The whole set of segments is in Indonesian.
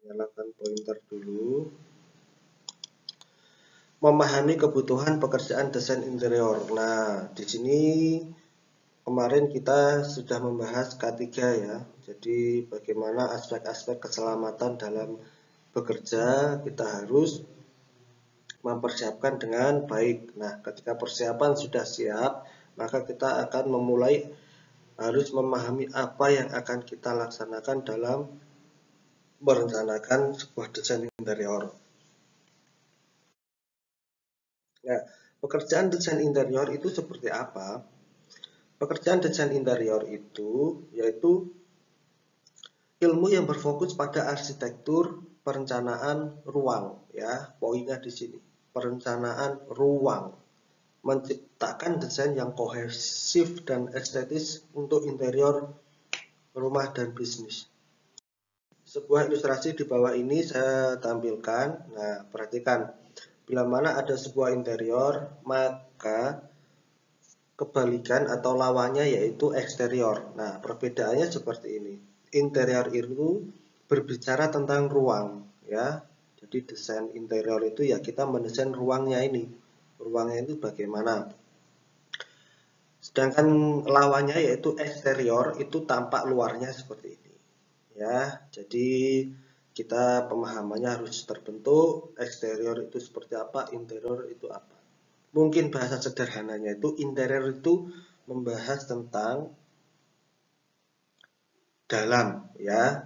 Nyalakan pointer dulu. Memahami kebutuhan pekerjaan desain interior. Nah, di sini kemarin kita sudah membahas K3 ya. Jadi bagaimana aspek-aspek keselamatan dalam bekerja kita harus mempersiapkan dengan baik. Nah, ketika persiapan sudah siap, maka kita akan harus memahami apa yang akan kita laksanakan dalam merencanakan sebuah desain interior. Nah, pekerjaan desain interior itu seperti apa? Pekerjaan desain interior itu yaitu ilmu yang berfokus pada arsitektur perencanaan ruang, ya. Poinnya di sini. Perencanaan ruang, menciptakan desain yang kohesif dan estetis untuk interior rumah dan bisnis. Sebuah ilustrasi di bawah ini saya tampilkan. Nah, perhatikan. Bila mana ada sebuah interior, maka kebalikan atau lawannya yaitu eksterior. Nah, perbedaannya seperti ini. Interior itu berbicara tentang ruang, ya. Jadi desain interior itu ya kita mendesain ruangnya ini. Ruangnya itu bagaimana? Sedangkan lawannya yaitu eksterior itu tampak luarnya seperti ini. Ya, jadi kita pemahamannya harus terbentuk, eksterior itu seperti apa, interior itu apa. Mungkin bahasa sederhananya itu interior itu membahas tentang dalam, ya,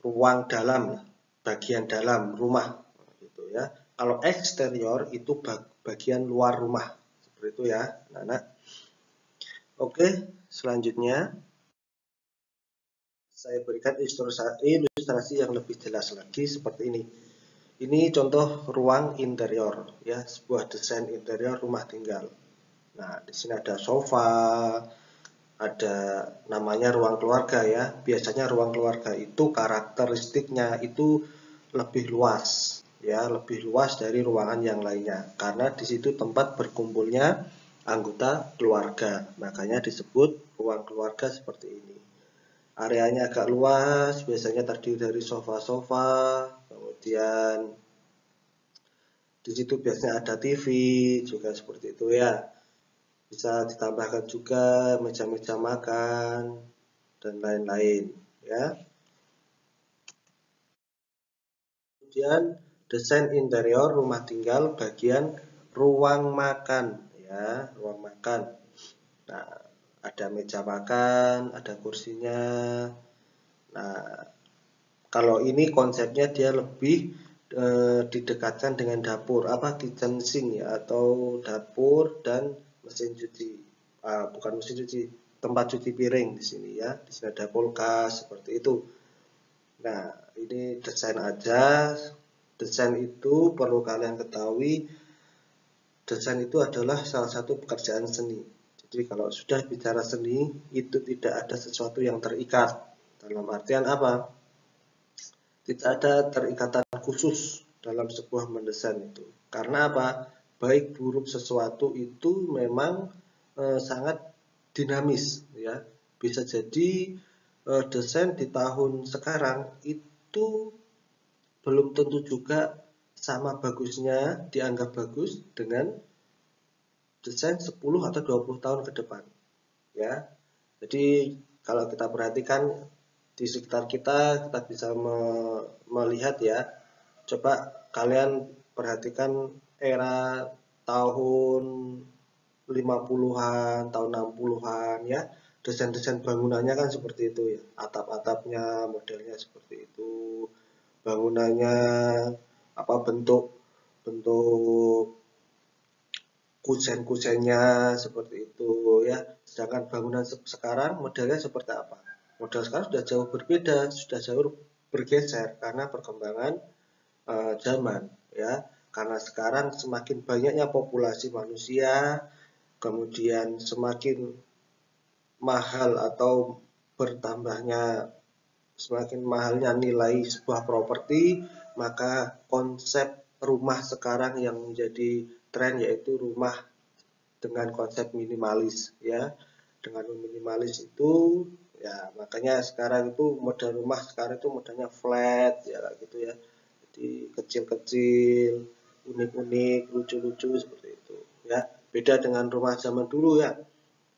ruang dalam, bagian dalam rumah, gitu ya. Kalau eksterior itu bagian luar rumah, seperti itu ya, anak-anak. Oke, selanjutnya saya berikan ilustrasi yang lebih jelas lagi seperti ini. Ini contoh ruang interior, ya, sebuah desain interior rumah tinggal. Nah, di sini ada sofa, ada namanya ruang keluarga ya. Biasanya ruang keluarga itu karakteristiknya itu lebih luas, ya, lebih luas dari ruangan yang lainnya. Karena di situ tempat berkumpulnya anggota keluarga. Makanya disebut ruang keluarga seperti ini. Areanya agak luas, biasanya terdiri dari sofa-sofa, kemudian di situ biasanya ada TV juga seperti itu ya. Bisa ditambahkan juga meja-meja makan dan lain-lain ya. Kemudian desain interior rumah tinggal bagian ruang makan ya, ruang makan. Nah, ada meja makan, ada kursinya. Nah, kalau ini konsepnya dia lebih didekatkan dengan dapur, apa kitchen sink ya, atau dapur dan mesin cuci. Bukan mesin cuci, tempat cuci piring di sini ya. Di sini ada kulkas seperti itu. Nah, ini desain aja. Desain itu perlu kalian ketahui, desain itu adalah salah satu pekerjaan seni. Jadi kalau sudah bicara seni, itu tidak ada sesuatu yang terikat. Dalam artian apa? Tidak ada terikatan khusus dalam sebuah mendesain itu. Karena apa? Baik buruk sesuatu itu memang sangat dinamis ya. Bisa jadi desain di tahun sekarang itu belum tentu juga sama bagusnya, dianggap bagus dengan desain 10 atau 20 tahun ke depan ya. Jadi kalau kita perhatikan di sekitar kita bisa melihat ya. Coba kalian perhatikan era tahun 50-an, tahun 60-an ya. Desain-desain bangunannya kan seperti itu ya. Atap-atapnya modelnya seperti itu. Bangunannya apa bentuk kusen-kusennya seperti itu ya. Sedangkan bangunan sekarang modelnya seperti apa? Model sekarang sudah jauh berbeda, sudah jauh bergeser karena perkembangan zaman ya. Karena sekarang semakin banyaknya populasi manusia, kemudian semakin mahal atau bertambahnya semakin mahalnya nilai sebuah properti, maka konsep rumah sekarang yang menjadi tren yaitu rumah dengan konsep minimalis ya. Dengan minimalis itu Ya, makanya sekarang itu model rumah sekarang itu modelnya flat ya gitu ya. Jadi kecil-kecil, unik-unik, lucu-lucu seperti itu ya. Beda dengan rumah zaman dulu ya.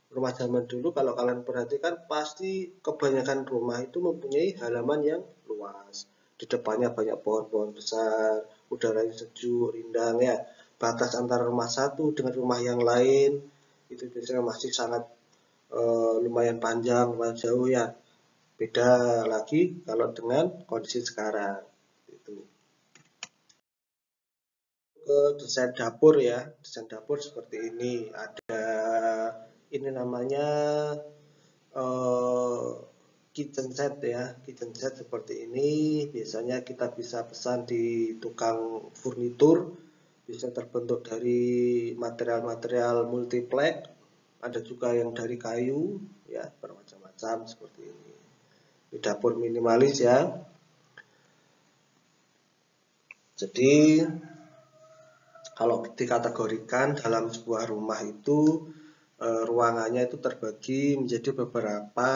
Rumah zaman dulu kalau kalian perhatikan pasti kebanyakan rumah itu mempunyai halaman yang luas. Di depannya banyak pohon-pohon besar, udaranya sejuk, rindang ya. Batas antara rumah satu dengan rumah yang lain itu biasanya masih sangat lumayan panjang, lumayan jauh ya. Beda lagi kalau dengan kondisi sekarang. Itu. Ke desain dapur ya, desain dapur seperti ini. Ada ini namanya eh, kitchen set ya, kitchen set seperti ini. Biasanya kita bisa pesan di tukang furnitur. Bisa terbentuk dari material-material multiplex. Ada juga yang dari kayu, ya bermacam-macam seperti ini. Di dapur minimalis ya. Jadi kalau dikategorikan dalam sebuah rumah itu ruangannya itu terbagi menjadi beberapa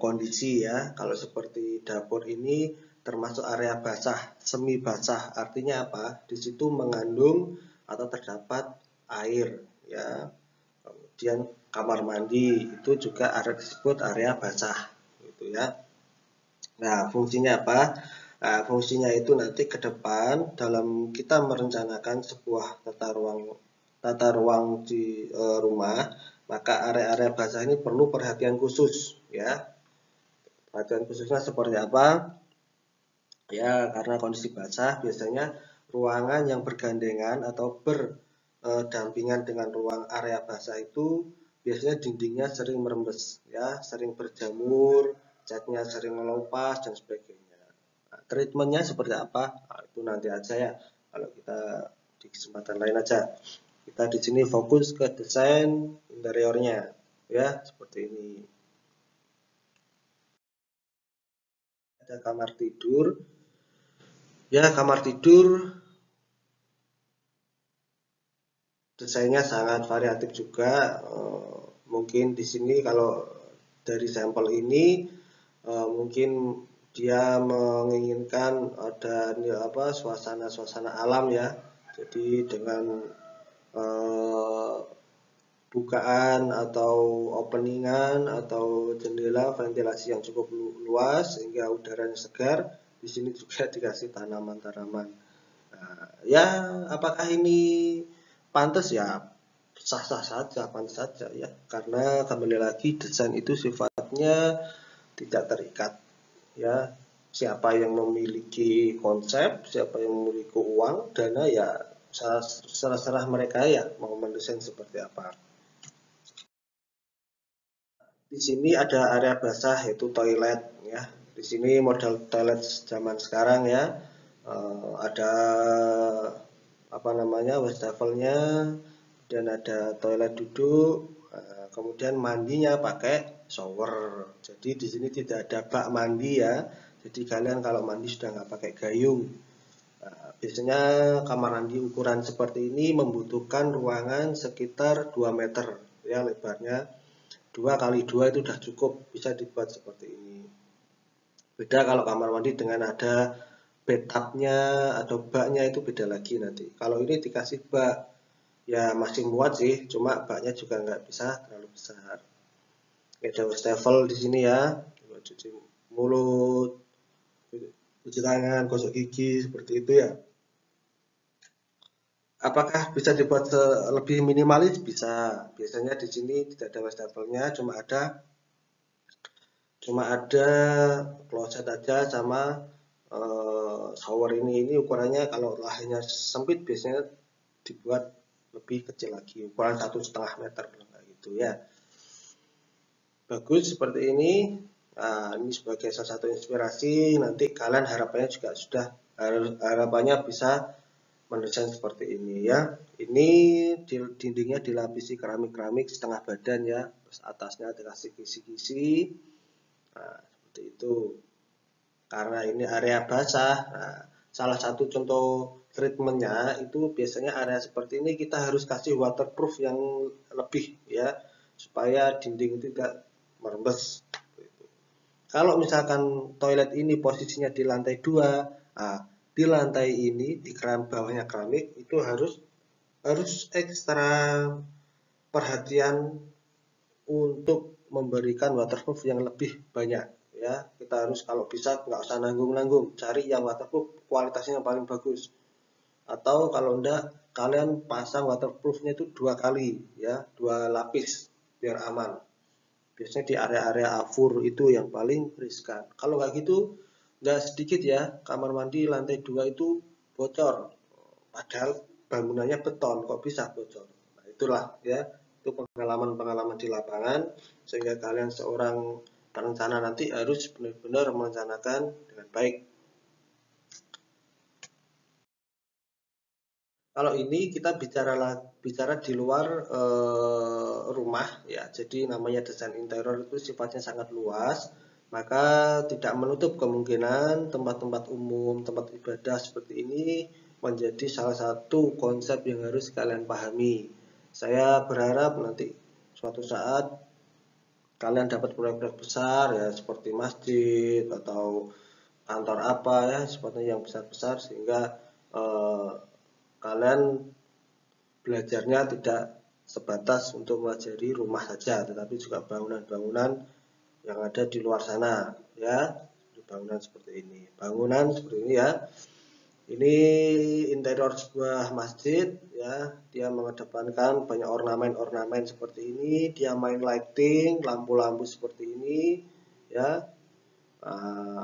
kondisi ya. Kalau seperti dapur ini termasuk area basah, semi basah. Artinya apa? Di situ mengandung atau terdapat air ya. Kemudian kamar mandi itu juga ada disebut area basah gitu ya. Nah, fungsinya apa? Nah, fungsinya itu nanti ke depan dalam kita merencanakan sebuah tata ruang di rumah, maka area-area basah ini perlu perhatian khusus ya. Perhatian khususnya seperti apa? Ya, karena kondisi basah biasanya ruangan yang bergandengan atau berdampingan dengan ruang area basah itu biasanya dindingnya sering merembes ya, sering berjamur, catnya sering melopas dan sebagainya. Nah, treatmentnya seperti apa? Nah, itu nanti aja ya. Kalau kita di kesempatan lain aja. Kita di sini fokus ke desain interiornya ya, seperti ini. Ada kamar tidur. Ya, kamar tidur desainnya sangat variatif juga. Mungkin di sini kalau dari sampel ini mungkin dia menginginkan ada apa suasana-suasana alam ya. Jadi dengan eh, bukaan atau openingan atau jendela ventilasi yang cukup luas sehingga udaranya segar. Di sini juga dikasih tanaman-tanaman. Nah, ya, apakah ini pantas ya? Sah-sah saja, pantas saja ya. Karena kembali lagi desain itu sifatnya tidak terikat ya. Siapa yang memiliki konsep, siapa yang memiliki uang, dana ya serah-serah mereka ya mau mendesain seperti apa. Di sini ada area basah yaitu toilet ya. Di sini model toilet zaman sekarang ya. Ada apa namanya wastafelnya dan ada toilet duduk. Kemudian mandinya pakai shower. Jadi di sini tidak ada bak mandi ya. Jadi kalian kalau mandi sudah nggak pakai gayung. Biasanya kamar mandi ukuran seperti ini membutuhkan ruangan sekitar 2 meter ya lebarnya. 2 kali 2 itu sudah cukup, bisa dibuat seperti ini. Beda kalau kamar mandi dengan ada bathtubnya atau baknya itu beda lagi nanti. Kalau ini dikasih bak, ya masih muat sih, cuma baknya juga nggak bisa terlalu besar. Ada wastafel di sini ya, cuci mulut, cuci tangan, gosok gigi seperti itu ya. Apakah bisa dibuat lebih minimalis? Bisa. Biasanya di sini tidak ada wastafelnya, cuma ada kloset aja sama shower ini ukurannya kalau lahannya sempit biasanya dibuat lebih kecil lagi ukuran 1,5 meter gitu ya. Bagus seperti ini. Nah, ini sebagai salah satu inspirasi nanti kalian harapannya bisa mendesain seperti ini ya. Ini dindingnya dilapisi keramik-keramik setengah badan ya, terus atasnya dikasih kisi-kisi. Nah, seperti itu. Karena ini area basah, nah, salah satu contoh treatmentnya itu biasanya area seperti ini kita harus kasih waterproof yang lebih ya. supaya dinding itu tidak merembes. Kalau misalkan toilet ini posisinya di lantai 2, nah, di lantai ini di bawahnya keramik itu harus ekstra perhatian untuk memberikan waterproof yang lebih banyak ya. Kita harus kalau bisa nggak usah nanggung-nanggung, cari yang waterproof kualitasnya yang paling bagus. Atau kalau enggak, kalian pasang waterproofnya itu 2 kali ya, 2 lapis biar aman. Biasanya di area-area afur itu yang paling riskan. Kalau nggak gitu, nggak sedikit ya, kamar mandi lantai 2 itu bocor. Padahal bangunannya beton, kok bisa bocor. Nah, itulah ya, itu pengalaman-pengalaman di lapangan, sehingga kalian seorang perencana nanti harus benar-benar merencanakan dengan baik. Kalau ini kita bicara di luar rumah ya, jadi namanya desain interior itu sifatnya sangat luas, maka tidak menutup kemungkinan tempat-tempat umum, tempat ibadah seperti ini menjadi salah satu konsep yang harus kalian pahami. Saya berharap nanti suatu saat kalian dapat proyek-proyek besar ya, seperti masjid atau kantor apa ya, seperti yang besar-besar, sehingga eh, kalian belajarnya tidak sebatas untuk mempelajari rumah saja, tetapi juga bangunan-bangunan yang ada di luar sana ya. Bangunan seperti ini, ya. Ini interior sebuah masjid ya, dia mengedepankan banyak ornamen-ornamen seperti ini, dia main lighting, lampu-lampu seperti ini ya.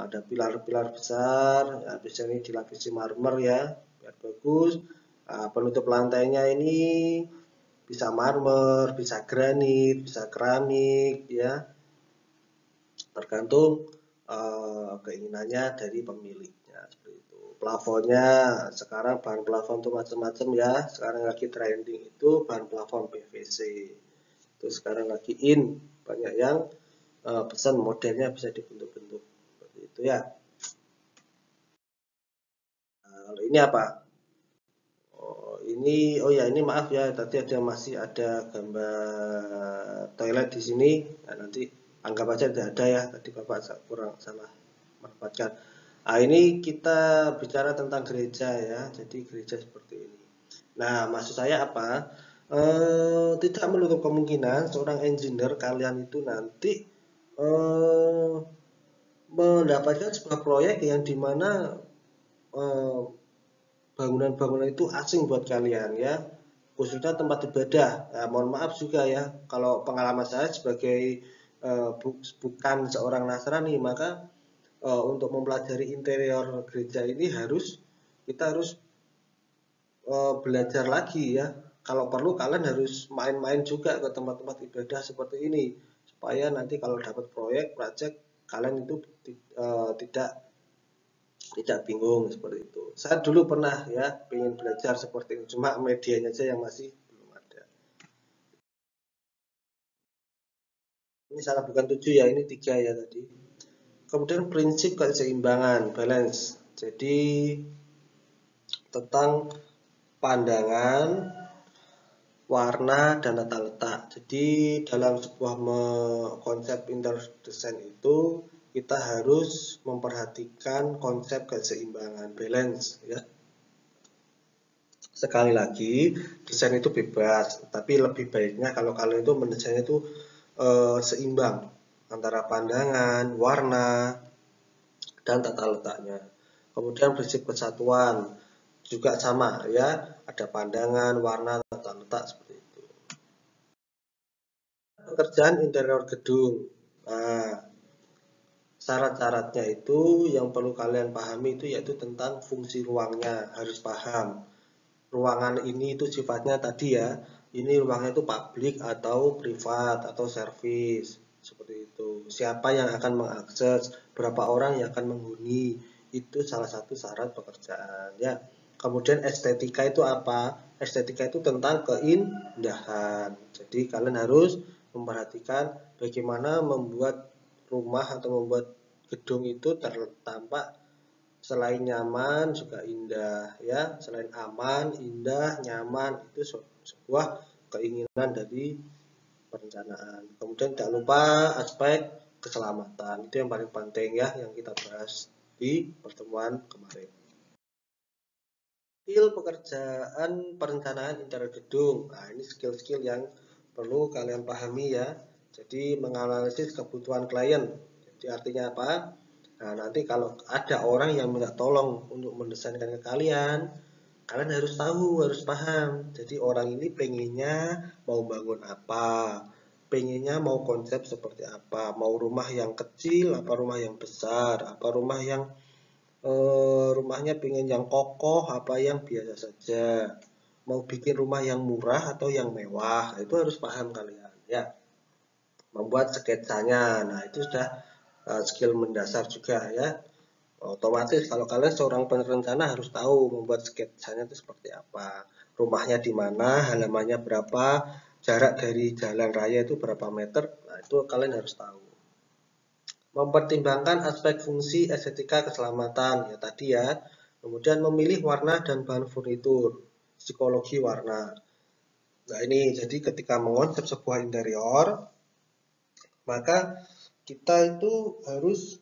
Ada pilar-pilar besar ya, biasanya ini dilapisi marmer ya biar bagus. Penutup lantainya ini bisa marmer, bisa granit, bisa keramik ya, tergantung keinginannya dari pemiliknya seperti itu. Plafonnya sekarang bahan plafon itu macam-macam ya, sekarang lagi trending itu bahan plafon PVC, itu sekarang lagi in, banyak yang pesan modelnya bisa dibentuk-bentuk seperti itu ya. Kalau ini apa? Ini maaf ya, tadi masih ada gambar toilet di sini. Nah, nanti anggap aja tidak ada ya, tadi Bapak kurang salah menempatkan. Nah, ini kita bicara tentang gereja ya, jadi gereja seperti ini. Nah, maksud saya apa? Tidak menutup kemungkinan seorang engineer kalian itu nanti eh, mendapatkan sebuah proyek yang dimana eh, bangunan-bangunan itu asing buat kalian ya, khususnya tempat ibadah. Nah, mohon maaf juga ya, kalau pengalaman saya sebagai bukan seorang Nasrani, maka untuk mempelajari interior gereja ini kita harus belajar lagi ya. Kalau perlu kalian harus main-main juga ke tempat-tempat ibadah seperti ini, supaya nanti kalau dapat proyek kalian itu tidak bingung seperti itu. Saya dulu pernah ya ingin belajar seperti ini, cuma medianya aja yang masih belum ada. Ini salah bukan 7 ya, ini 3 ya tadi. Kemudian prinsip keseimbangan, balance. Jadi tentang pandangan, warna, dan tata letak. Jadi dalam sebuah konsep interior design itu kita harus memperhatikan konsep keseimbangan, balance ya. Sekali lagi, desain itu bebas, tapi lebih baiknya kalau kalian itu mendesainnya itu seimbang antara pandangan, warna, dan tata letaknya. Kemudian prinsip kesatuan juga sama ya, ada pandangan, warna, tata letak seperti itu. Pekerjaan interior gedung. Nah, syarat-syaratnya itu yang perlu kalian pahami itu yaitu tentang fungsi ruangnya, harus paham. Ruangan ini itu sifatnya tadi ya, ini ruangnya itu publik atau privat atau servis seperti itu. Siapa yang akan mengakses, berapa orang yang akan menghuni, itu salah satu syarat pekerjaan ya. Kemudian estetika itu apa? Estetika itu tentang keindahan. Jadi kalian harus memperhatikan bagaimana membuat rumah atau membuat gedung itu tampak selain nyaman juga indah ya, selain aman, indah, nyaman, itu sebuah keinginan dari perencanaan. Kemudian tidak lupa aspek keselamatan, itu yang paling penting ya, yang kita bahas di pertemuan kemarin. Skill pekerjaan perencanaan interior gedung. Nah, ini skill-skill yang perlu kalian pahami ya. Jadi menganalisis kebutuhan klien. Jadi artinya apa? Nah, nanti kalau ada orang yang minta tolong untuk mendesainkan ke kalian harus tahu, harus paham. Jadi orang ini pengennya mau bangun apa, pengennya mau konsep seperti apa, mau rumah yang kecil, apa rumah yang besar, apa rumah yang rumahnya pengen yang kokoh, apa yang biasa saja, mau bikin rumah yang murah atau yang mewah, itu harus paham kalian ya. Membuat sketsanya, nah itu sudah skill mendasar juga ya. Otomatis kalau kalian seorang perencana harus tahu membuat sketsanya itu seperti apa, rumahnya di mana, halamannya berapa, jarak dari jalan raya itu berapa meter, nah itu kalian harus tahu. Mempertimbangkan aspek fungsi, estetika, keselamatan ya tadi ya. Kemudian memilih warna dan bahan furnitur, psikologi warna. Nah ini jadi ketika mengonsep sebuah interior, maka kita itu harus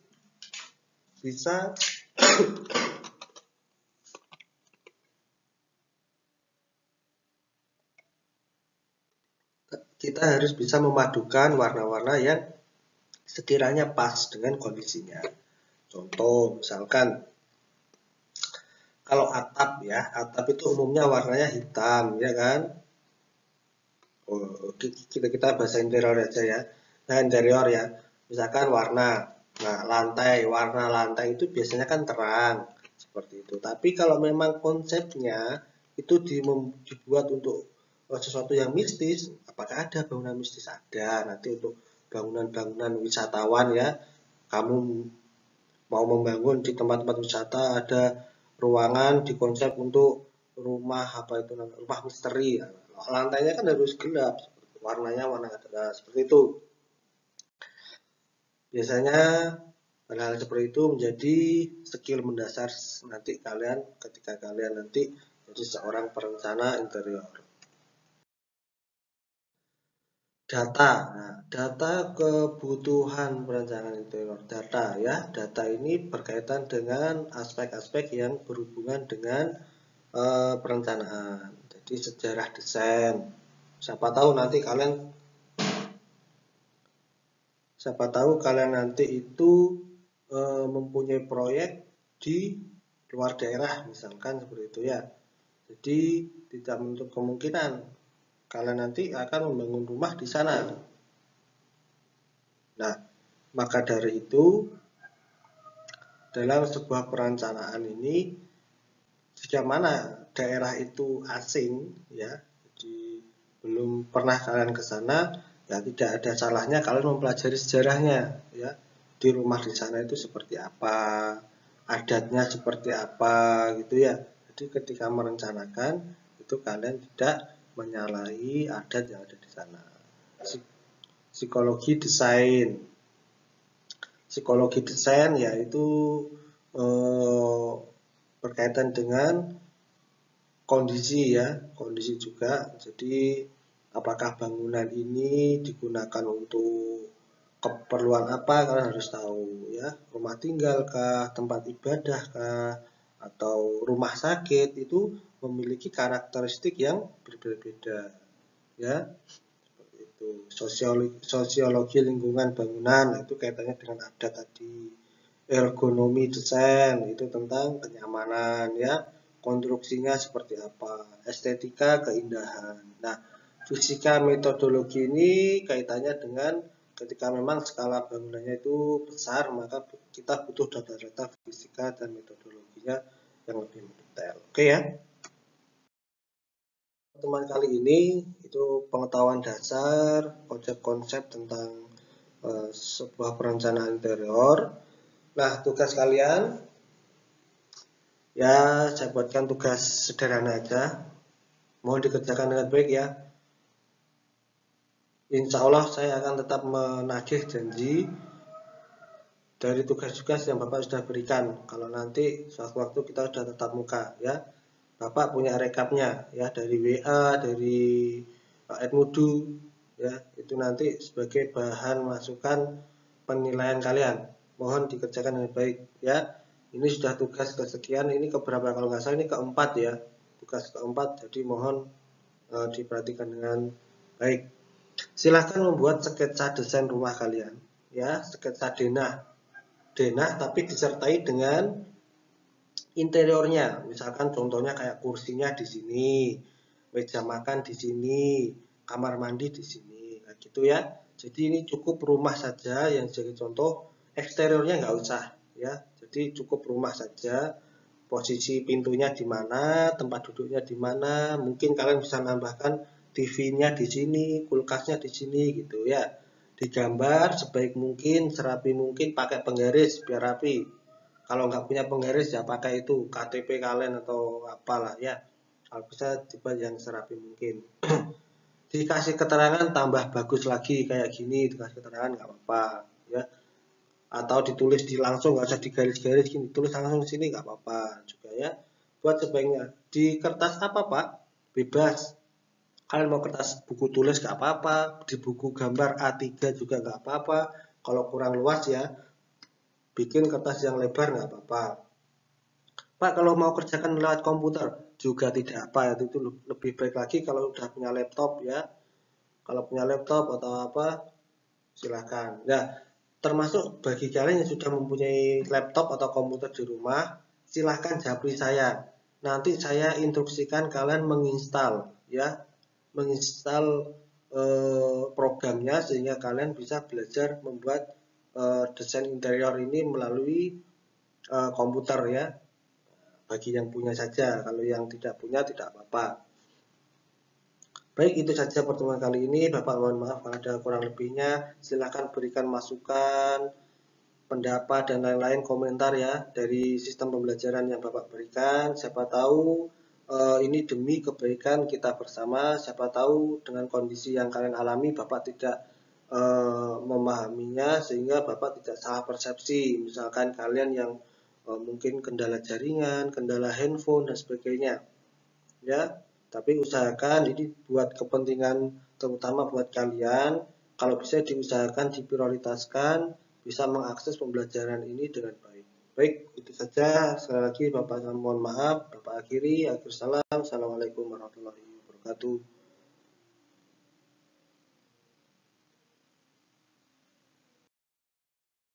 bisa memadukan warna-warna yang sekiranya pas dengan kondisinya. Contoh misalkan kalau atap ya, atap itu umumnya warnanya hitam ya kan. Kita bahasa interior aja ya. Nah interior ya, misalkan warna. Nah warna lantai itu biasanya kan terang seperti itu. Tapi kalau memang konsepnya itu dibuat untuk sesuatu yang mistis, apakah ada bangunan mistis? Ada. Nanti untuk bangunan-bangunan wisatawan ya, kamu mau membangun di tempat-tempat wisata ada ruangan dikonsep untuk rumah apa itu rumah misteri. Lantainya kan harus gelap, warnanya warna seperti itu. Biasanya hal-hal seperti itu menjadi skill mendasar nanti kalian ketika kalian nanti jadi seorang perencana interior. Data, nah, data kebutuhan perencanaan interior. Data ya, data ini berkaitan dengan aspek-aspek yang berhubungan dengan perencanaan. Jadi sejarah desain. Siapa tahu kalian nanti itu mempunyai proyek di luar daerah, misalkan seperti itu ya. Jadi tidak menutup kemungkinan kalian nanti akan membangun rumah di sana. Nah, maka dari itu dalam sebuah perencanaan ini jika mana daerah itu asing ya, jadi belum pernah kalian ke sana, ya tidak ada salahnya kalian mempelajari sejarahnya ya. Di rumah di sana itu seperti apa, adatnya seperti apa gitu ya. Jadi ketika merencanakan itu kalian tidak menyalahi adat yang ada di sana. Psikologi desain. Psikologi desain yaitu berkaitan dengan kondisi ya, kondisi juga. Jadi apakah bangunan ini digunakan untuk keperluan apa, kalian harus tahu ya. Rumah tinggal kah, tempat ibadah kah, atau rumah sakit itu memiliki karakteristik yang berbeda-beda ya. Itu sosiologi lingkungan bangunan, itu kaitannya dengan adat tadi. Ergonomi desain itu tentang kenyamanan ya, konstruksinya seperti apa, estetika keindahan. Nah, fisika metodologi ini kaitannya dengan ketika memang skala bangunannya itu besar, maka kita butuh data-data fisika dan metodologinya yang lebih mendetail. Oke ya. Pertemuan kali ini itu pengetahuan dasar, konsep-konsep tentang sebuah perencanaan interior. Nah, tugas kalian ya saya buatkan tugas sederhana aja. Mohon dikerjakan dengan baik ya. Insya Allah saya akan tetap menagih janji dari tugas-tugas yang Bapak sudah berikan. Kalau nanti suatu waktu kita sudah tetap muka ya. Bapak punya rekapnya ya dari WA, dari Edmudu ya, itu nanti sebagai bahan masukan penilaian kalian. Mohon dikerjakan dengan baik ya. Ini sudah tugas kesekian, ini keberapa kalau nggak salah ini keempat ya, tugas keempat, jadi mohon diperhatikan dengan baik. Silahkan membuat sketsa desain rumah kalian ya, sketsa denah tapi disertai dengan interiornya. Misalkan contohnya kayak kursinya di sini, meja makan di sini, kamar mandi di sini, kayak gitu ya. Jadi ini cukup rumah saja yang jadi contoh, eksteriornya nggak usah ya. Jadi cukup rumah saja. Posisi pintunya di mana, tempat duduknya di mana, mungkin kalian bisa nambahkan TV-nya di sini, kulkasnya di sini gitu ya. Digambar sebaik mungkin, serapi mungkin, pakai penggaris biar rapi. Kalau nggak punya penggaris ya pakai itu KTP kalian atau apalah ya. Kalau bisa dibuat yang serapi mungkin. Dikasih keterangan tambah bagus lagi kayak gini, dikasih keterangan nggak apa-apa ya. Atau ditulis di langsung, nggak usah digaris-garis gini, tulis langsung di sini nggak apa-apa juga ya. Buat sebaiknya di kertas apa Pak? Bebas. Kalian mau kertas buku tulis nggak apa-apa, di buku gambar A3 juga nggak apa-apa. Kalau kurang luas ya, bikin kertas yang lebar nggak apa-apa. Pak, kalau mau kerjakan lewat komputer juga tidak apa, itu lebih baik lagi kalau sudah punya laptop ya. Kalau punya laptop atau apa, silakan. Nah, termasuk bagi kalian yang sudah mempunyai laptop atau komputer di rumah, silahkan japri saya. Nanti saya instruksikan kalian menginstal ya, menginstal programnya sehingga kalian bisa belajar membuat desain interior ini melalui komputer ya. Bagi yang punya saja, kalau yang tidak punya tidak apa-apa. Baik, itu saja pertemuan kali ini. Bapak mohon maaf kalau ada kurang lebihnya. Silahkan berikan masukan, pendapat, dan lain-lain komentar ya dari sistem pembelajaran yang Bapak berikan. Siapa tahu ini demi kebaikan kita bersama. Siapa tahu dengan kondisi yang kalian alami Bapak tidak memahaminya sehingga Bapak tidak salah persepsi. Misalkan kalian yang mungkin kendala jaringan, kendala handphone dan sebagainya. Ya, tapi usahakan ini buat kepentingan terutama buat kalian, kalau bisa diusahakan diprioritaskan bisa mengakses pembelajaran ini dengan baik. Baik, itu saja. Sekali lagi Bapak mohon maaf, Bapak akhiri, akhir salam. Assalamualaikum warahmatullahi wabarakatuh.